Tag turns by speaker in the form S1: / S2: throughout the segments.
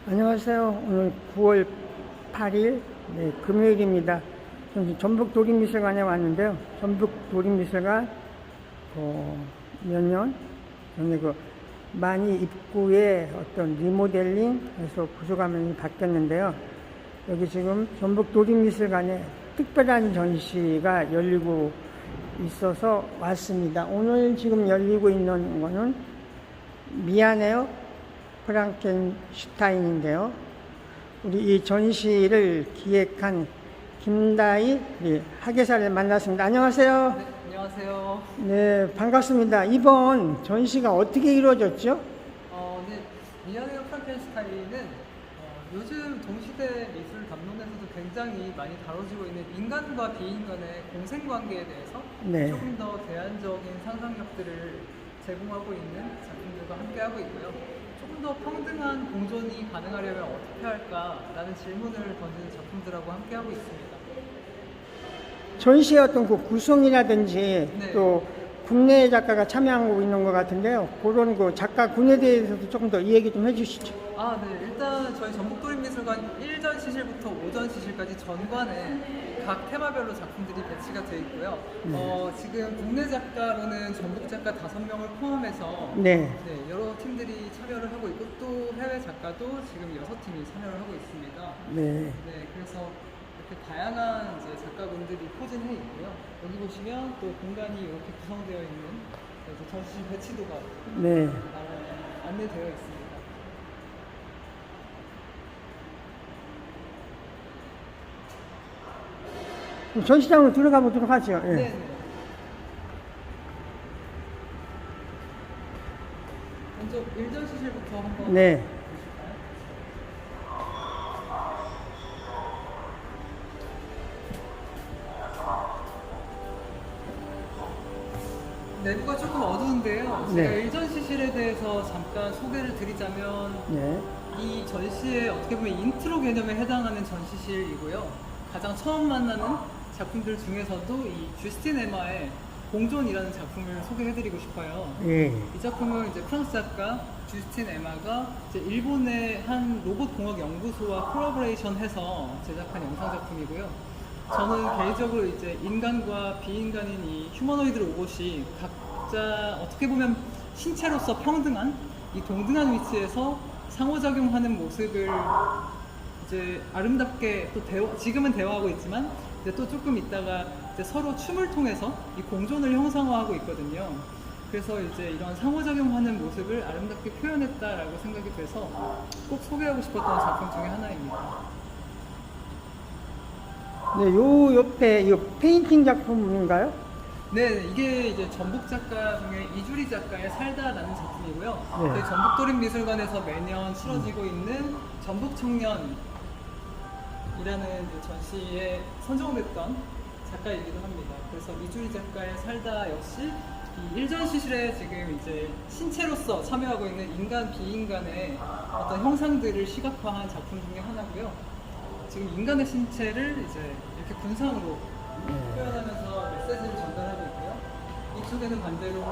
S1: 안녕하세요. 오늘 9월 8일 금요일입니다. 전북 도립미술관에 왔는데요. 전북 도립미술관 몇 년 전에 많이 입구에 어떤 리모델링해서 부수가면이 바뀌었는데요. 여기 지금 전북 도립미술관에 특별한 전시가 열리고 있어서 왔습니다. 오늘 지금 열리고 있는 거는 미안해요, 프랑켄슈타인인데요. 우리 이 전시를 기획한 김다희 학예사를 만났습니다. 안녕하세요.
S2: 네, 안녕하세요.
S1: 네, 반갑습니다. 이번 전시가 어떻게 이루어졌죠?
S2: 네, 미안해요 프랑켄슈타인은 요즘 동시대 미술 담론에서도 굉장히 많이 다뤄지고 있는 인간과 비인간의 공생관계에 대해서 조금 더 대안적인 상상력들을 제공하고 있는 작품들과 함께하고 있고요. 조금 더 평등한 공존이 가능하려면 어떻게 할까라는 질문을 던지는 작품들하고 함께하고 있습니다.
S1: 전시의 어떤 구성이라든지 또 국내 작가가 참여하고 있는 것 같은데요. 그런 작가군에 대해서도 조금 더 이야기 좀 해주시죠.
S2: 네. 일단 저희 전북도립미술관 1전 시실부터 5전 시실까지 전관에 각 테마별로 작품들이 배치가 되어 있고요. 지금 국내 작가로는 전북 작가 5명을 포함해서 여러 팀들이 참여를 하고 있고, 또 해외 작가도 지금 6팀이 참여를 하고 있습니다. 그래서 이렇게 다양한 작가분들이 포진해 있고요. 여기 보시면 또 공간이 이렇게 구성되어 있는 전시 배치도가 안내되어 있습니다.
S1: 전시장으로 들어가 보도록 하죠.
S2: 네. 먼저 1전 시실부터 한번 보실까요? 내부가 조금 어두운데요. 제가 1전 시실에 대해서 잠깐 소개를 드리자면 이 전시에 어떻게 보면 인트로 개념에 해당하는 전시실이고요. 가장 처음 만나는 작품들 중에서도 이 주스틴 에마의 공존이라는 작품을 소개해드리고 싶어요. 이 작품은 프랑스 작가 주스틴 에마가 일본의 한 로봇 공학 연구소와 콜라보레이션해서 제작한 영상 작품이고요. 저는 개인적으로 인간과 비인간인 이 휴머노이드 로봇이 각자 어떻게 보면 신체로서 평등한 이 동등한 위치에서 상호작용하는 모습을 아름답게 또 지금은 대화하고 있지만 또 조금 있다가 서로 춤을 통해서 이 공존을 형상화하고 있거든요. 그래서 이런 상호작용하는 모습을 아름답게 표현했다라고 생각이 돼서 꼭 소개하고 싶었던 작품 중에 하나입니다.
S1: 요 옆에 이 페인팅 작품인가요?
S2: 네, 이게 전북 작가 중에 이주리 작가의 살다라는 작품이고요. 저희 전북도립미술관에서 매년 치러지고 있는 전북청년이라는 전시에 선정됐던 작가이기도 합니다. 그래서 이주리 작가의 살다 역시 이 1전 시실에 지금 신체로서 참여하고 있는 인간, 비인간의 어떤 형상들을 시각화한 작품 중에 하나고요. 지금 인간의 신체를 이렇게 군상으로 표현하면서 메시지를 전달하고 있고요. 이쪽에는 반대로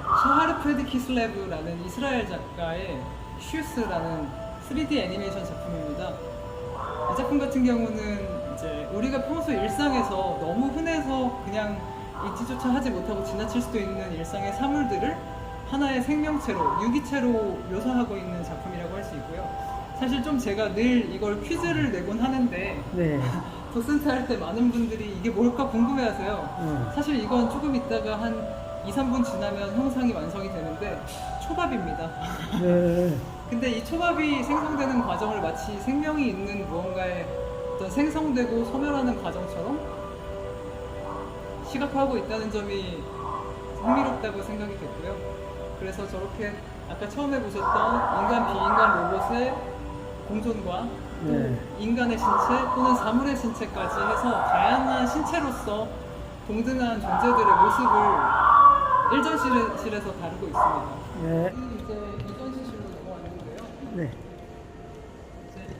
S2: 샤하르 프레디 키슬레브라는 이스라엘 작가의 슈스라는 3D 애니메이션 작품입니다. 이 작품 같은 경우는 우리가 평소 일상에서 너무 흔해서 그냥 인지조차 하지 못하고 지나칠 수도 있는 일상의 사물들을 하나의 생명체로, 유기체로 묘사하고 있는 작품이라고 할 수 있고요. 사실 제가 늘 이걸 퀴즈를 내곤 하는데 도슨트 할 때 많은 분들이 이게 뭘까 궁금해하세요. 사실 이건 조금 있다가 한 2-3분 지나면 형상이 완성이 되는데 초밥입니다. 근데 이 초밥이 생성되는 과정을 마치 생명이 있는 무언가에 어떤 생성되고 소멸하는 과정처럼 시각화하고 있다는 점이 흥미롭다고 생각이 됐고요. 그래서 저렇게 아까 처음에 보셨던 인간, 비인간 로봇의 공존과 또 인간의 신체 또는 사물의 신체까지 해서 다양한 신체로서 동등한 존재들의 모습을 1전 시실에서 다루고 있습니다. 이제 2전 시실로 넘어왔는데요.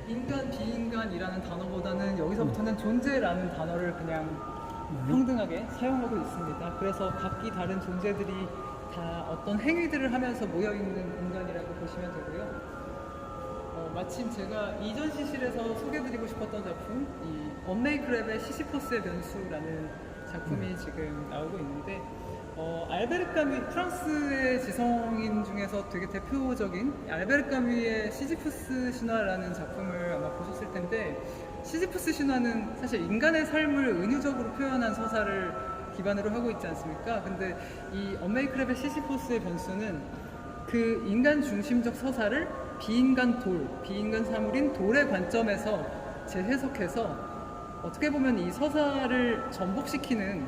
S2: 인간, 비인간이라는 단어보다는 여기서부터는 존재라는 단어를 그냥 평등하게 사용하고 있습니다. 그래서 각기 다른 존재들이 다 어떤 행위들을 하면서 모여있는 공간이라고 보시면 되고요. 마침 제가 이전 시실에서 소개드리고 싶었던 작품, 이 언메이크랩의 시시포스의 변수라는 작품이 지금 나오고 있는데, 알베르 까뮤, 프랑스의 지성인 중에서 되게 대표적인 알베르 까뮤의 시지푸스 신화라는 작품을 아마 보셨을 텐데, 시지푸스 신화는 사실 인간의 삶을 은유적으로 표현한 서사를 기반으로 하고 있지 않습니까? 근데 이 언메이크랩의 시시포스의 변수는 그 인간 중심적 서사를 비인간 비인간 사물인 돌의 관점에서 재해석해서 어떻게 보면 이 서사를 전복시키는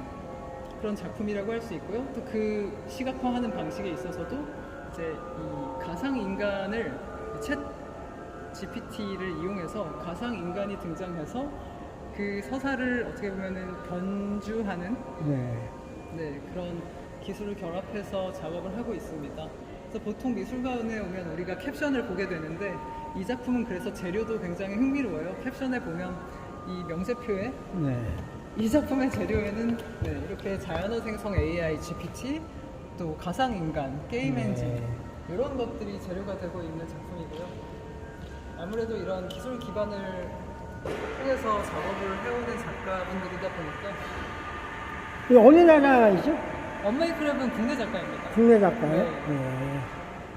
S2: 그런 작품이라고 할 수 있고요. 또 그 시각화하는 방식에 있어서도 이제 이 가상 인간을 챗 GPT를 이용해서 가상 인간이 등장해서 그 서사를 어떻게 보면은 변주하는 그런 기술을 결합해서 작업을 하고 있습니다. 그래서 보통 미술관에 오면 우리가 캡션을 보게 되는데 이 작품은 그래서 재료도 굉장히 흥미로워요. 캡션에 보면 이 명세표에 이 작품의 재료에는 이렇게 자연어 생성 AI GPT, 또 가상 인간, 게임 엔진 이런 것들이 재료가 되고 있는 작품이고요. 아무래도 이런 기술 기반을 통해서 작업을 해오는 작가분들이다 보니까.
S1: 이 어느 나라이죠?
S2: 언메이크랩은 국내 작가입니다.
S1: 국내 작가요?
S2: 네.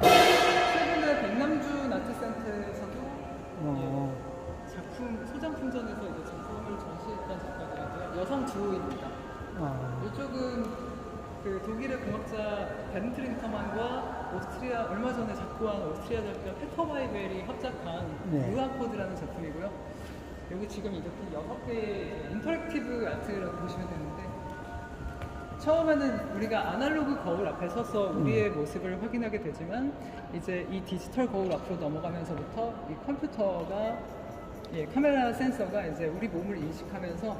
S2: 최근에 백남준 아트센터에서도 작품 소장품전에서 이제 작품을 전시했던 작가들이고요. 여성 주호입니다. 이쪽은 그 독일의 공학자 베른트 린터만과 오스트리아 얼마 전에 작고한 오스트리아 작가 페터 바이벨이 합작한 루아코드라는 작품이고요. 여기 지금 이렇게 6개의 인터랙티브 아트라고 보시면 되는데, 처음에는 우리가 아날로그 거울 앞에 서서 우리의 모습을 확인하게 되지만 이제 이 디지털 거울 앞으로 넘어가면서부터 이 컴퓨터가 카메라 센서가 이제 우리 몸을 인식하면서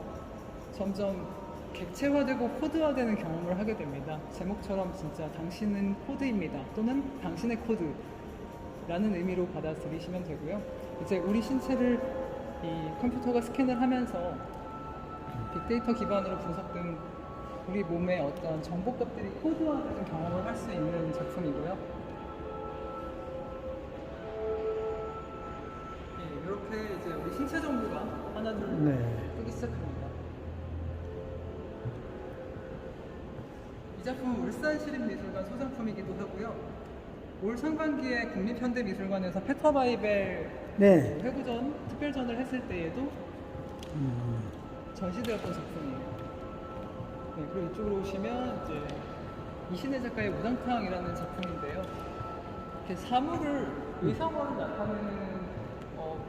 S2: 점점 객체화되고 코드화되는 경험을 하게 됩니다. 제목처럼 진짜 당신은 코드입니다 또는 당신의 코드라는 의미로 받아들이시면 되고요. 이제 우리 신체를 이 컴퓨터가 스캔을 하면서 빅데이터 기반으로 분석된 우리 몸의 어떤 정보값들이 코드화되는 경험을 할 수 있는 작품이고요. 이렇게 이제 우리 신체 정보가 하나둘 뜨기 시작합니다. 이 작품은 울산시립미술관 소장품이기도 하고요. 올 상반기에 국립현대미술관에서 페터 바이벨 회구전 특별전을 했을 때에도 전시되었던 작품이에요. 그리고 이쪽으로 오시면 이제 이신혜 작가의 우당탕이라는 작품인데요. 이렇게 사물을 의상으로 나타내는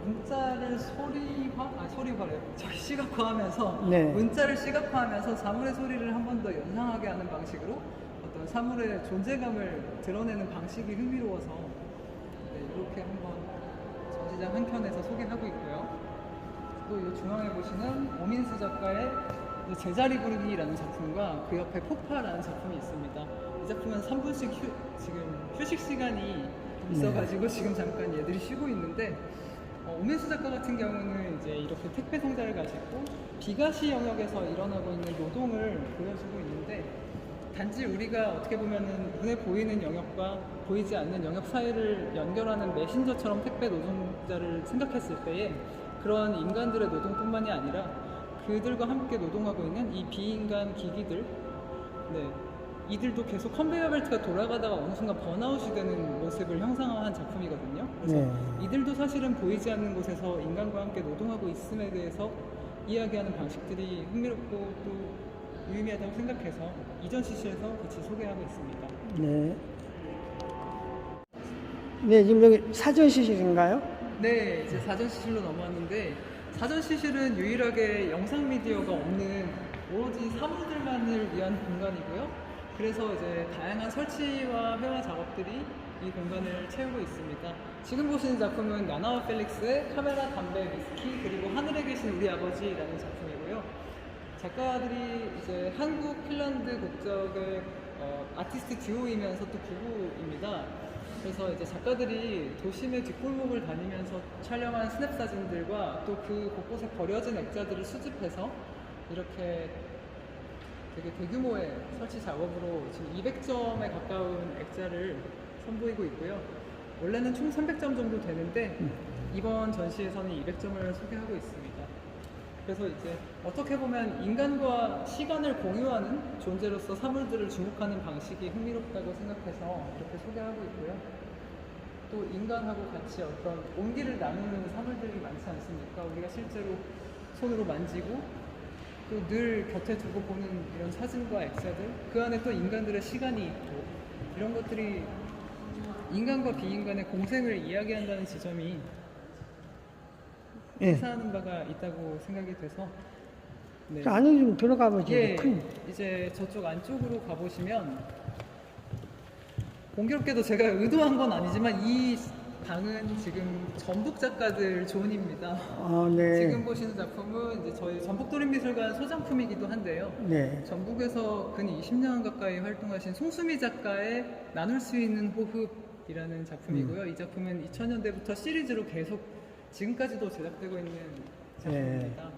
S2: 문자를 소리화래. 시각화하면서 문자를 시각화하면서 사물의 소리를 한 번 더 연상하게 하는 방식으로 어떤 사물의 존재감을 드러내는 방식이 흥미로워서 이렇게 한번 전시장 한 켠에서 소개하고 있고요. 또 이 중앙에 보시는 오민수 작가의 제자리 부르기라는 작품과 그 옆에 폭파라는 작품이 있습니다. 이 작품은 3분씩 지금 휴식 시간이 있어가지고 지금 잠깐 얘들이 쉬고 있는데, 오민수 작가 같은 경우는 이제 이렇게 택배 상자를 가지고 비가시 영역에서 일어나고 있는 노동을 보여주고 있는데, 단지 우리가 어떻게 보면은 눈에 보이는 영역과 보이지 않는 영역 사이를 연결하는 메신저처럼 택배 노동자를 생각했을 때에 그런 인간들의 노동뿐만이 아니라 그들과 함께 노동하고 있는 이 비인간 기기들, 이들도 계속 컨베이어 벨트가 돌아가다가 어느 순간 번아웃이 되는 모습을 형상화한 작품이거든요. 그래서 이들도 사실은 보이지 않는 곳에서 인간과 함께 노동하고 있음에 대해서 이야기하는 방식들이 흥미롭고 또 유의미하다고 생각해서 이전 시실에서 같이 소개하고 있습니다.
S1: 지금 여기 사전 시실인가요?
S2: 네, 이제 사전 시실로 넘어왔는데, 사전 시실은 유일하게 영상 미디어가 없는 오로지 사물들만을 위한 공간이고요. 그래서 이제 다양한 설치와 회화 작업들이 이 공간을 채우고 있습니다. 지금 보시는 작품은 야나와 펠릭스의 카메라, 담배, 위스키, 그리고 하늘에 계신 우리 아버지라는 작품이고요. 작가들이 이제 한국, 핀란드 국적의 아티스트 듀오이면서 또 부부입니다. 그래서 이제 작가들이 도심의 뒷골목을 다니면서 촬영한 스냅 사진들과 또 그 곳곳에 버려진 액자들을 수집해서 이렇게 되게 대규모의 설치 작업으로 지금 200점에 가까운 액자를 선보이고 있고요. 원래는 총 300점 정도 되는데 이번 전시에서는 200점을 소개하고 있습니다. 그래서 이제 어떻게 보면 인간과 시간을 공유하는 존재로서 사물들을 주목하는 방식이 흥미롭다고 생각해서 이렇게 소개하고 있고요. 또 인간하고 같이 어떤 온기를 나누는 사물들이 많지 않습니까? 우리가 실제로 손으로 만지고 또 늘 곁에 두고 보는 이런 사진과 액자들, 그 안에 또 인간들의 시간이 있고 이런 것들이 인간과 비인간의 공생을 이야기한다는 지점이
S1: 예.
S2: 시사하는 바가 있다고 생각이 돼서 네.
S1: 그 안에 좀 들어가 보죠.
S2: 예,
S1: 큰.
S2: 이제 저쪽 안쪽으로 가보시면 공교롭게도 제가 의도한 건 아니지만 이 방은 지금 전북 작가들 존입니다.
S1: 아, 네.
S2: 지금 보시는 작품은 이제 저희 전북도립미술관 소장품이기도 한데요.
S1: 네.
S2: 전북에서 근 20년 가까이 활동하신 송수미 작가의 나눌 수 있는 호흡이라는 작품이고요. 이 작품은 2000년대부터 시리즈로 계속 지금까지도 제작되고 있는 작품입니다.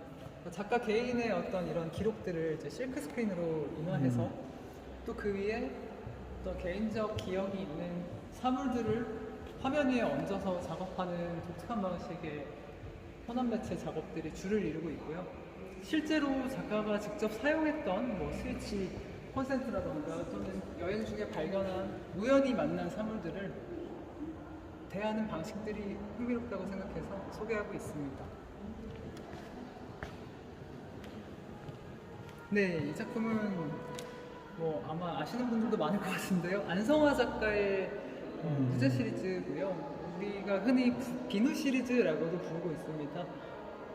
S2: 작가 개인의 어떤 이런 기록들을 이제 실크 스크린으로 인화해서 또 그 위에 어떤 개인적 기억이 있는 사물들을 화면 위에 얹어서 작업하는 독특한 방식의 현안 매체 작업들이 주를 이루고 있고요. 실제로 작가가 직접 사용했던 뭐 스위치 콘센트라던가 또는 여행 중에 발견한 우연히 만난 사물들을 대하는 방식들이 흥미롭다고 생각해서 소개하고 있습니다. 네, 이 작품은 뭐 아마 아시는 분들도 많을 것 같은데요. 안성화 작가의 무제 시리즈고요. 우리가 흔히 비누 시리즈라고도 부르고 있습니다.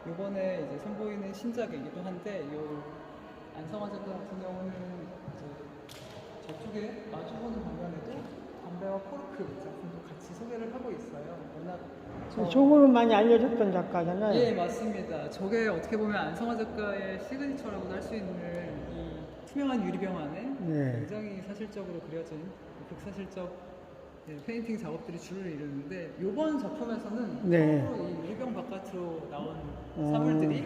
S2: 이번에 이제 선보이는 신작이기도 한데, 요 안성화 작가 같은 경우는 이제 저쪽에 마주보는 방면에도 담배와 코르크 작품도 같이 소개를 하고 있어요. 워낙
S1: 저거로 많이 알려졌던 작가잖아요.
S2: 예, 맞습니다. 저게 어떻게 보면 안성화 작가의 시그니처라고도 할 수 있는 이 투명한 유리병 안에
S1: 네.
S2: 굉장히 사실적으로 그려진 극사실적 페인팅 작업들이 주를 이루는데, 이번 작품에서는
S1: 네.
S2: 처음으로 이 유리병 바깥으로 나온 사물들이,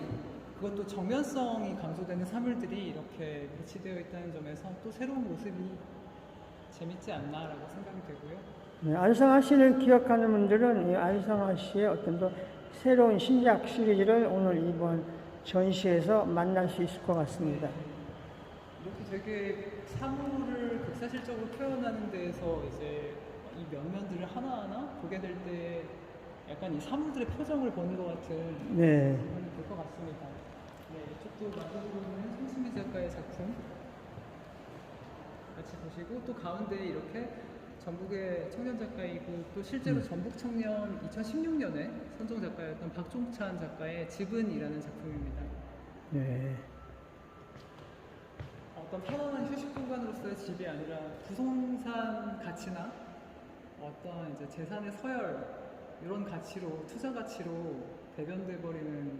S2: 그것도 정면성이 강조되는 사물들이 이렇게 배치되어 있다는 점에서 또 새로운 모습이 재밌지 않나라고 생각이 되고요.
S1: 네, 안성화 씨를 기억하는 분들은 이 안성화 씨의 어떤 또 새로운 신작 시리즈를 오늘 이번 전시에서 만날 수 있을 것 같습니다.
S2: 이렇게 되게 사물을 극사실적으로 표현하는 데에서 이제 이 면면들을 하나하나 보게 될 때 약간 이 사물들의 표정을 보는 것 같은
S1: 네.
S2: 기분이 들 것 같습니다. 네, 이쪽도 만들고 있는 송수미 작가의 작품 같이 보시고, 또 가운데 이렇게 전북의 청년 작가이고 또 실제로 전북 청년 2016년에 선정 작가였던 박종찬 작가의 집은이라는 작품입니다.
S1: 네.
S2: 어떤 편안한 휴식 공간으로서의 집이 아니라 부동산 가치나 어떤 이제 재산의 서열, 이런 가치로, 투자 가치로 대변돼 버리는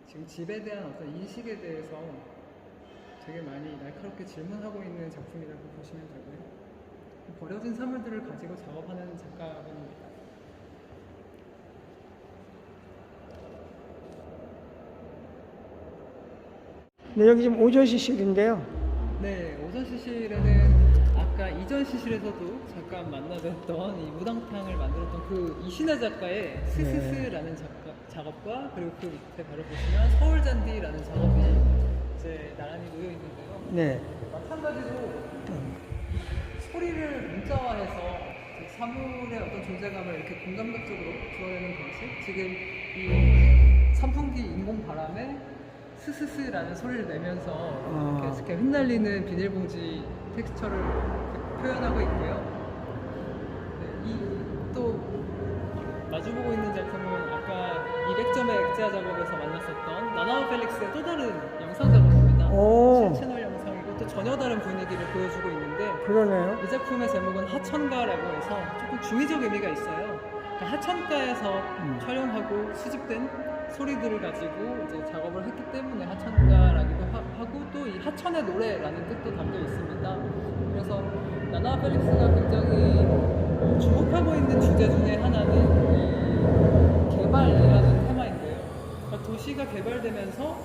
S2: 지금 집에 대한 어떤 인식에 대해서 되게 많이 날카롭게 질문하고 있는 작품이라고 보시면 되고요. 버려진 사물들을 가지고 작업하는 작가입니다.
S1: 네, 여기 지금 오전 시실인데요.
S2: 네, 오전 시실에는 아까 이전 시실에서도 잠깐 만나뵀던 이 무당탕을 만들었던 그 이신혜 작가의 스스스라는 작업과, 그리고 그 밑에 바로 보시면 서울잔디라는 작업이 이제 나란히 놓여 있는데요.
S1: 네.
S2: 마찬가지로 소리를 문자화해서 사물의 어떤 존재감을 이렇게 공감각적으로 드러내는 방식. 지금 이 선풍기 인공 바람에 스스스라는 소리를 내면서 이렇게 흩날리는 비닐봉지 텍스처를 표현하고 있고요. 네, 이 또 마주보고 있는 작품은 아까 200점의 액자 작업에서 만났었던 나나와 펠릭스의 또 다른 영상 작업입니다. 실채널 영상이고 또 전혀 다른 분위기를 보여주고 있는데,
S1: 그러네요.
S2: 이 작품의 제목은 하천가라고 해서 조금 중의적 의미가 있어요. 그러니까 하천가에서 촬영하고 수집된 소리들을 가지고 이제 작업을 했기 때문에 하천가라기도 하고, 또 이 하천의 노래라는 뜻도 담겨 있습니다. 그래서 나나 펠릭스가 굉장히 주목하고 있는 주제 중에 하나는 이 개발이라는 테마인데요. 그러니까 도시가 개발되면서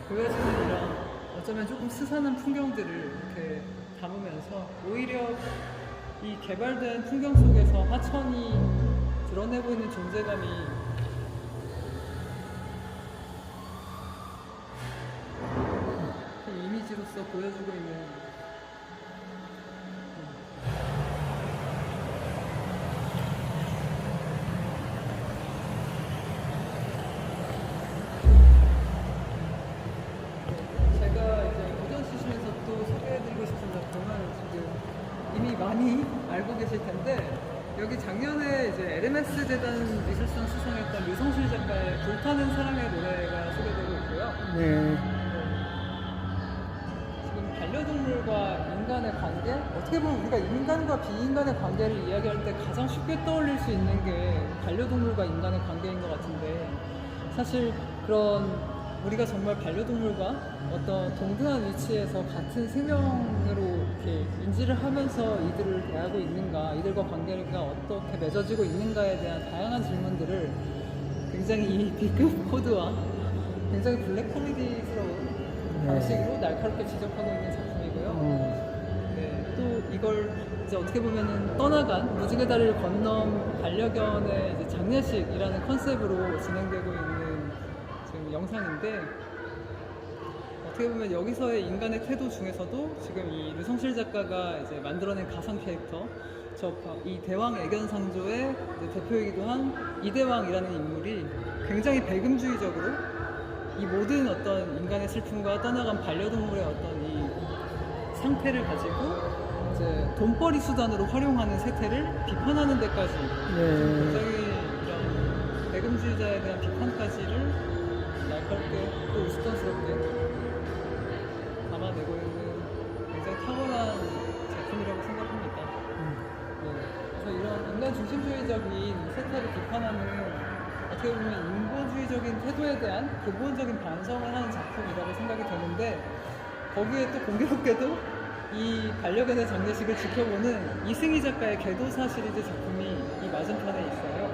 S2: 보여지는 이런 어쩌면 조금 스산한 풍경들을 이렇게 담으면서 오히려 이 개발된 풍경 속에서 하천이 드러내고 있는 존재감이 그 이미지로서 보여주고 있는 제가 이제 오전 시즌에서 또 소개해드리고 싶은 작품은 지금 이미 많이 알고 계실 텐데 여기 작년에 이제 에르메스 재단 미술상 수상했던 류성실 작가의 불타는 사랑의 노래가 소개되고 있고요.
S1: 네.
S2: 지금 반려동물과 인간의 관계? 어떻게 보면 우리가 인간과 비인간의 관계를 이야기할 때 가장 쉽게 떠올릴 수 있는 게 반려동물과 인간의 관계인 것 같은데 사실 그런 우리가 정말 반려동물과 어떤 동등한 위치에서 같은 생명으로 이렇게 인지를 하면서 이들을 대하고 있는가, 이들과 관계가 어떻게 맺어지고 있는가에 대한 다양한 질문들을 굉장히 이 B급 코드와 굉장히 블랙 코미디스러운 방식으로 날카롭게 지적하고 있는 작품이고요. 네, 또 이걸 이제 어떻게 보면은 떠나간 무지개 다리를 건넌 반려견의 이제 장례식이라는 컨셉으로 진행되고 있는 지금 영상인데 어떻게 보면 여기서의 인간의 태도 중에서도 지금 이 류성실 작가가 이제 만들어낸 가상 캐릭터 이 대왕 애견상조의 대표이기도 한 이대왕이라는 인물이 굉장히 배금주의적으로 이 모든 어떤 인간의 슬픔과 떠나간 반려동물의 어떤 이 상태를 가지고 이제 돈벌이 수단으로 활용하는 세태를 비판하는 데까지 굉장히 이런 배금주의자에 대한 비판까지를 날카롭게 또 우스꽝스럽게 담아내고 있는 굉장히 탁월한 작품이라고 생각합니다. 그래서 이런 인간 중심주의적인 세태를 비판하는 어떻게 보면 인본주의적인 태도에 대한 근본적인 반성을 하는 작품이라고 생각이 되는데 거기에 또 공교롭게도 이 반려견의 장례식을 지켜보는 이승희 작가의 궤도사 시리즈 작품이 이 맞은편에 있어요.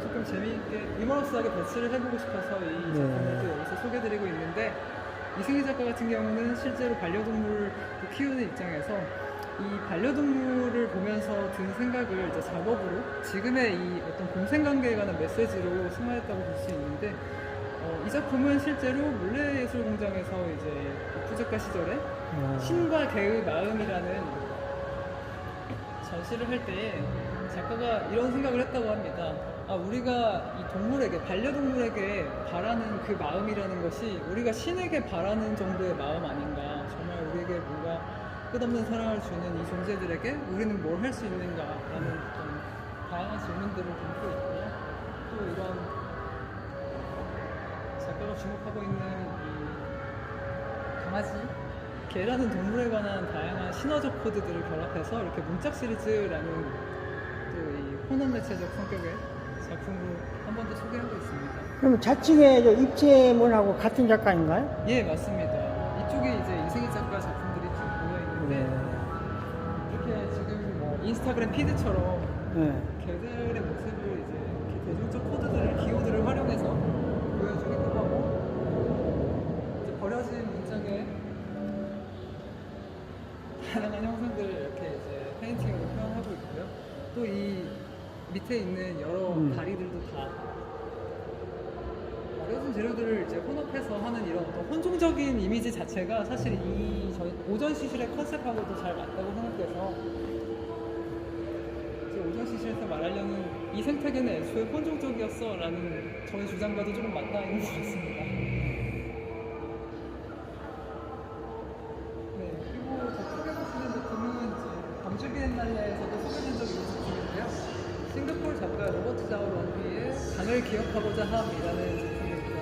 S2: 조금 재미있게 유머러스하게 배치를 해보고 싶어서 이 작품을 또 여기서 소개드리고 있는데 이승희 작가 같은 경우는 실제로 반려동물을 키우는 입장에서 이 반려동물을 보면서 든 생각을 이제 작업으로 지금의 이 어떤 공생관계에 관한 메시지로 승화했다고 볼 수 있는데 이 작품은 실제로 물레예술공장에서 이제 부작가 시절에 신과 개의 마음이라는 전시를 할 때에 작가가 이런 생각을 했다고 합니다. 우리가 이 동물에게, 반려동물에게 바라는 그 마음이라는 것이 우리가 신에게 바라는 정도의 마음 아닌가. 정말 우리에게 뭔가 끝없는 사랑을 주는 이 존재들에게 우리는 뭘 할 수 있는가라는 어떤 다양한 질문들을 담고 있고요. 또 이런 작가가 주목하고 있는 이 강아지, 개라는 동물에 관한 다양한 신화적 코드들을 결합해서 이렇게 문짝 시리즈라는 또 이 혼합 매체적 성격의 작품으로 한 번 더 소개하고 있습니다.
S1: 그럼 좌측에 저 입체문하고 같은 작가인가요?
S2: 예, 맞습니다. 이쪽에 이제 이승희 작가 작품들이 쭉 모여 있는데 이렇게 지금 뭐 인스타그램 피드처럼 개들의 모습을 이제 이렇게 대중적 코드들을, 기호들을 활용해서 보여주기도 하고 이제 버려진 문짝에 다양한 형상들을 이렇게 이제 페인팅으로 표현하고 있고요. 또 이 밑에 있는 여러 다리들도 다 버려진 재료들을 이제 혼합해서 하는 이런 어떤 혼종적인 이미지 자체가 사실 이 저희 오전 시술의 컨셉하고도 잘 맞다고 생각해서 이제 오전 시술에서 말하려는 이 생태계는 애초에 혼종적이었어 라는 저의 주장과도 조금 맞닿아 있는 것 같습니다. 네, 그리고 저 소개해주시는 작품은 이제 광주 비엔날레에서도 소개된 적이 있는 작품인데요. 싱가포르 작가 로버트 자오 런비의 강을 기억하고자 함이라는 작품입니다.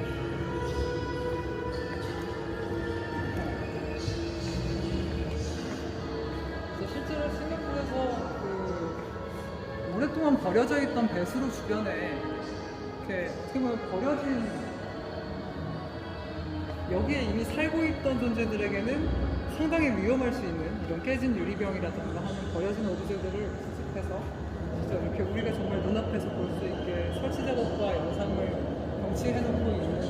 S2: 실제로 싱가포르에서 오랫동안 버려져 있던 배수로 주변에 이렇게 어떻게 보면 버려진 여기에 이미 살고 있던 존재들에게는 상당히 위험할 수 있는 이런 깨진 유리병이라든가 하는 버려진 오브제들을 수집해서 진짜 이렇게 우리가 정말 눈앞에서 볼 수 있게 설치 작업과 영상을 경치해놓고 있는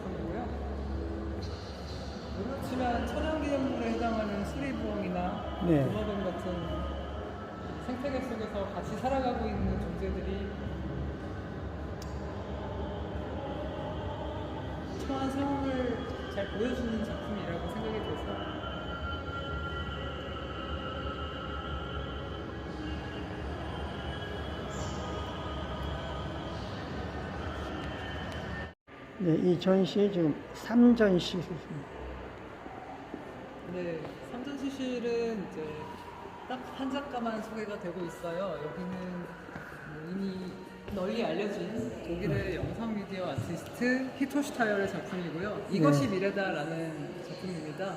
S2: 작품이고요. 그렇지만 천연기념물에 해당하는 수리부엉이나 도마뱀 같은 생태계 속에서 같이 살아가고 있는 존재들이 처한 상황을 잘 보여주는 작품이라고 생각이 돼서
S1: 네, 이 전시에 지금 3전시 있습니다.
S2: 네, 삼전시실은 이제 딱 한 작가만 소개가 되고 있어요. 여기는 뭐 이미 널리 알려진 독일의 영상 미디어 아티스트 히토슈타열의 작품이고요. 이것이 미래다라는 작품입니다.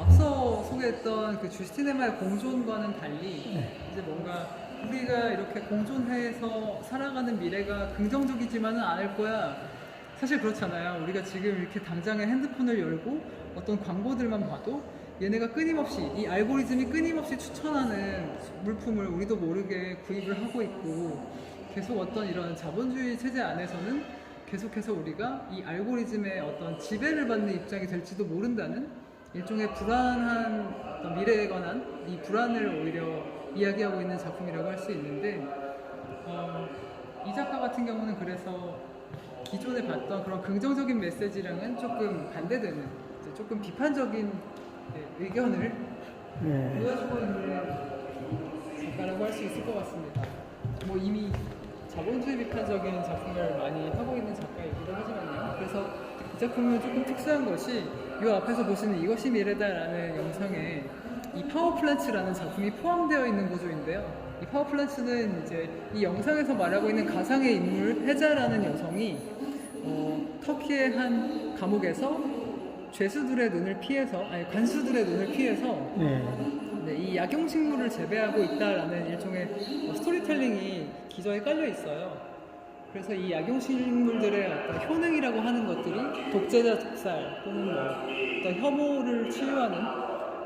S2: 앞서 소개했던 그 주스티네마의 공존과는 달리 이제 뭔가 우리가 이렇게 공존해서 살아가는 미래가 긍정적이지만은 않을 거야. 사실 그렇잖아요. 우리가 지금 이렇게 당장에 핸드폰을 열고 어떤 광고들만 봐도 얘네가 끊임없이 이 알고리즘이 끊임없이 추천하는 물품을 우리도 모르게 구입을 하고 있고 계속 어떤 이런 자본주의 체제 안에서는 계속해서 우리가 이 알고리즘의 어떤 지배를 받는 입장이 될지도 모른다는 일종의 불안한 어떤 미래에 관한 이 불안을 오히려 이야기하고 있는 작품이라고 할 수 있는데 이 작가 같은 경우는 그래서 기존에 봤던 그런 긍정적인 메시지랑은 조금 반대되는 이제 조금 비판적인 의견을 보여주고 있는 작가라고 할 수 있을 것 같습니다. 뭐 이미 자본주의 비판적인 작품을 많이 하고 있는 작가이기도 하지만요. 그래서 이 작품은 조금 특수한 것이 이 앞에서 보시는 이것이 미래다라는 영상에 이 파워플란츠라는 작품이 포함되어 있는 구조인데요. 이 파워플란츠는 이제 이 영상에서 말하고 있는 가상의 인물 헤자라는 여성이 터키의 한 감옥에서 죄수들의 눈을 피해서 관수들의 눈을 피해서 네, 이 약용식물을 재배하고 있다라는 일종의 스토리텔링이 기저에 깔려 있어요. 그래서 이 약용식물들의 어떤 효능이라고 하는 것들이 독재자 독살 또는 뭐 어떤 혐오를 치유하는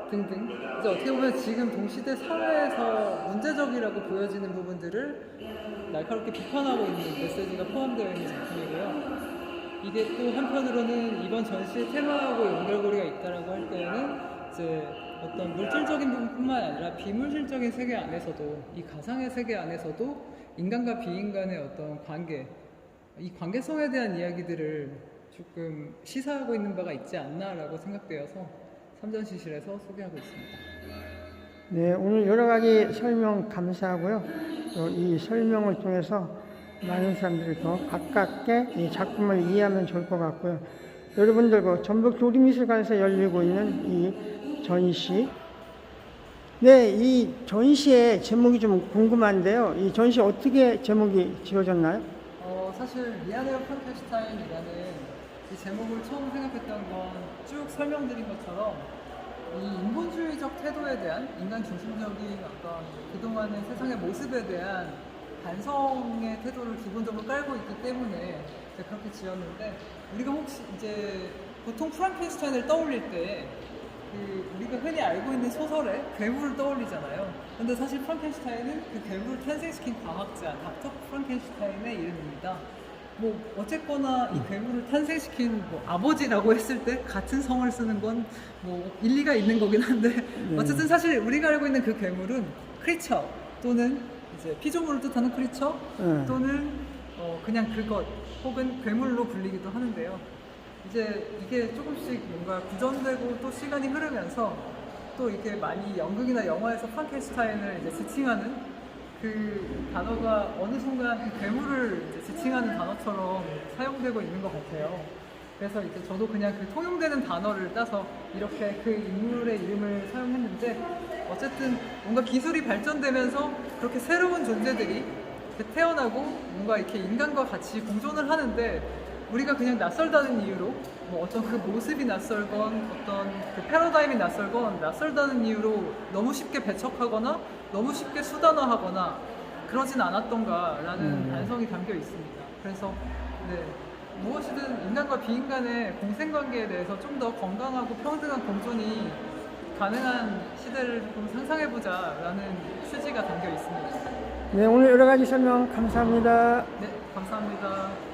S2: 등등 이제 어떻게 보면 지금 동시대 사회에서 문제적이라고 보여지는 부분들을 날카롭게 비판하고 있는 메시지가 포함되어 있는 작품이고요. 이게 또 한편으로는 이번 전시의 테마하고 연결고리가 있다라고 할 때에는 이제 어떤 물질적인 부분뿐만 아니라 비물질적인 세계 안에서도 이 가상의 세계 안에서도 인간과 비인간의 어떤 관계, 이 관계성에 대한 이야기들을 조금 시사하고 있는 바가 있지 않나라고 생각되어서 삼전시실에서 소개하고 있습니다.
S1: 네, 오늘 여러 가지 설명 감사하고요. 또 이 설명을 통해서 많은 사람들이 더 가깝게 이 작품을 이해하면 좋을 것 같고요. 여러분들 그 전북 도립미술관에서 열리고 있는 이 전시, 네, 이 전시의 제목이 좀 궁금한데요. 이 전시 어떻게 제목이 지어졌나요?
S2: 사실 미안해요 프랑켄슈타인이라는 이 제목을 처음 생각했던 건 쭉 설명드린 것처럼 이 인본주의적 태도에 대한 인간 중심적인 어떤 그동안의 세상의 모습에 대한 반성의 태도를 기본적으로 깔고 있기 때문에 그렇게 지었는데 우리가 혹시 이제 보통 프랑켄슈타인을 떠올릴 때 우리가 흔히 알고 있는 소설의 괴물을 떠올리잖아요. 근데 사실 프랑켄슈타인은 그 괴물을 탄생시킨 과학자 닥터 프랑켄슈타인의 이름입니다. 뭐 어쨌거나 이 괴물을 탄생시킨 뭐 아버지라고 했을 때 같은 성을 쓰는 건 뭐 일리가 있는 거긴 한데 어쨌든 사실 우리가 알고 있는 그 괴물은 크리처 또는 이제 피조물을 뜻하는 크리처 또는 그냥 그것 혹은 괴물로 불리기도 하는데요. 이제 이게 조금씩 뭔가 구전되고 또 시간이 흐르면서 또 이렇게 많이 연극이나 영화에서 프랑켄슈타인을 이제 지칭하는 그 단어가 어느 순간 그 괴물을 이제 지칭하는 단어처럼 사용되고 있는 것 같아요. 그래서 이제 저도 그냥 그 통용되는 단어를 따서 이렇게 그 인물의 이름을 사용했는데 어쨌든 뭔가 기술이 발전되면서 그렇게 새로운 존재들이 이렇게 태어나고 뭔가 이렇게 인간과 같이 공존을 하는데 우리가 그냥 낯설다는 이유로 뭐 어떤 그 모습이 낯설건 어떤 그 패러다임이 낯설다는 이유로 너무 쉽게 배척하거나 너무 쉽게 수단화하거나 그러진 않았던가라는 반성이 담겨 있습니다. 그래서 네, 무엇이든 인간과 비인간의 공생관계에 대해서 좀 더 건강하고 평등한 공존이 가능한 시대를 조금 상상해보자라는 취지가 담겨 있습니다.
S1: 네, 오늘 여러 가지 설명 감사합니다.
S2: 네, 감사합니다.